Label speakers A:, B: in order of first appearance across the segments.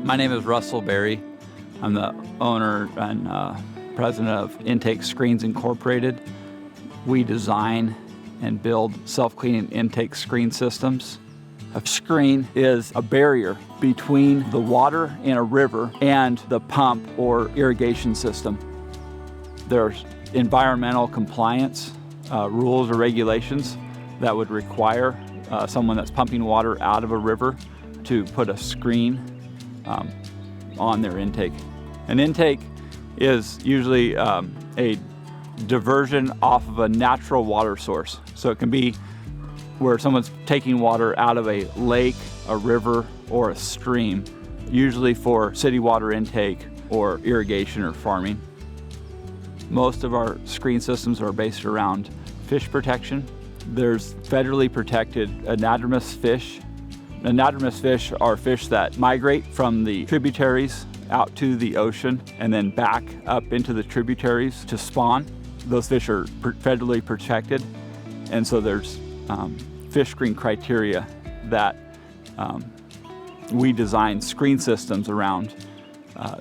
A: My name is Russell Berry. I'm the owner and president of Intake Screens Incorporated. We design and build self-cleaning intake screen systems. A screen is a barrier between the water in a river and the pump or irrigation system. There's environmental compliance rules or regulations that would require someone that's pumping water out of a river to put a screen on their intake. An intake is usually a diversion off of a natural water source. So it can be where someone's taking water out of a lake, a river, or a stream, usually for city water intake or irrigation or farming. Most of our screen systems are based around fish protection. There's federally protected anadromous fish. Anadromous fish are fish that migrate from the tributaries out to the ocean and then back up into the tributaries to spawn. Those fish are federally protected, and so there's fish screen criteria that we design screen systems around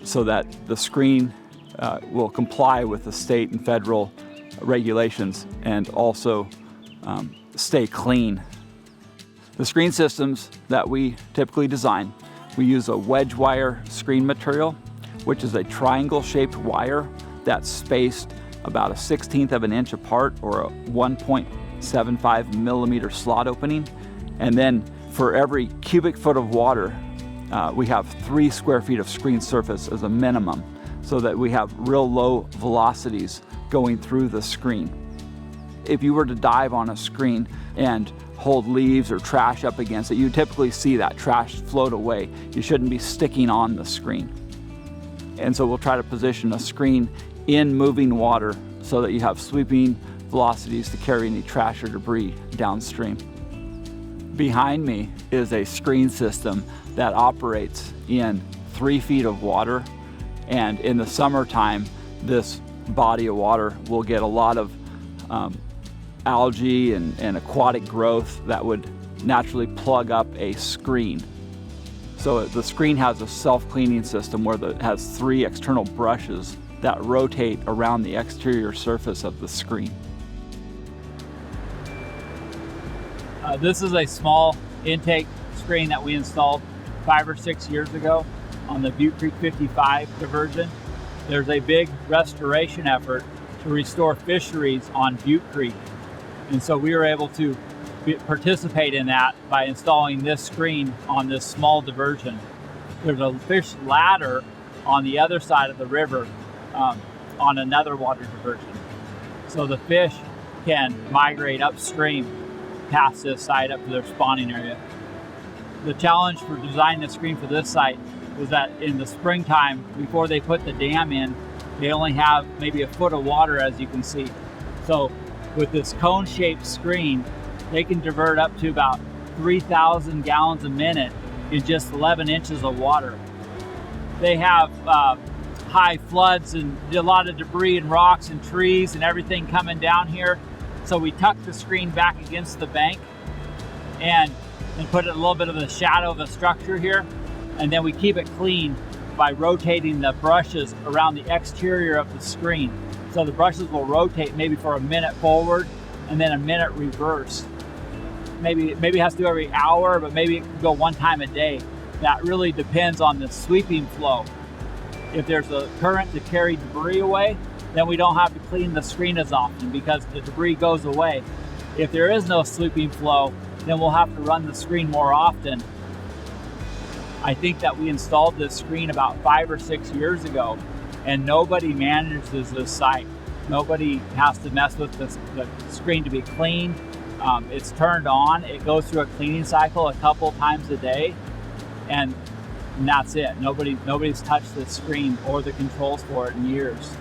A: so that the screen will comply with the state and federal regulations and also stay clean. The screen systems that we typically design, we use a wedge wire screen material, which is a triangle-shaped wire that's spaced about 1/16 of an inch apart, or a 1.75 millimeter slot opening. And then for every cubic foot of water, we have 3 square feet of screen surface as a minimum, so that we have real low velocities going through the screen. If you were to dive on a screen and hold leaves or trash up against it, you typically see that trash float away. You shouldn't be sticking on the screen. And so we'll try to position a screen in moving water so that you have sweeping velocities to carry any trash or debris downstream. Behind me is a screen system that operates in 3 feet of water, and in the summertime, this body of water will get a lot of algae and aquatic growth that would naturally plug up a screen. So the screen has a self-cleaning system where it has 3 external brushes that rotate around the exterior surface of the screen. This is a small intake screen that we installed 5 or 6 years ago on the Butte Creek 55 diversion. There's a big restoration effort to restore fisheries on Butte Creek. And so we were able to participate in that by installing this screen on this small diversion. There's a fish ladder on the other side of the river on another water diversion. So the fish can migrate upstream past this site up to their spawning area. The challenge for designing the screen for this site was that in the springtime, before they put the dam in, they only have maybe a foot of water, as you can see. So with this cone-shaped screen, they can divert up to about 3,000 gallons a minute in just 11 inches of water. They have high floods and a lot of debris and rocks and trees and everything coming down here. So we tuck the screen back against the bank and put a little bit of the shadow of a structure here. And then we keep it clean by rotating the brushes around the exterior of the screen. So the brushes will rotate maybe for a minute forward and then a minute reverse. Maybe it has to do every hour, but maybe it can go 1 time a day. That really depends on the sweeping flow. If there's a current to carry debris away, then we don't have to clean the screen as often because the debris goes away. If there is no sweeping flow, then we'll have to run the screen more often. I think that we installed this screen about 5 or 6 years ago, and nobody manages this site. Nobody has to mess with the screen to be clean. It's turned on. It goes through a cleaning cycle a couple times a day, and that's it. Nobody's touched the screen or the controls for it in years.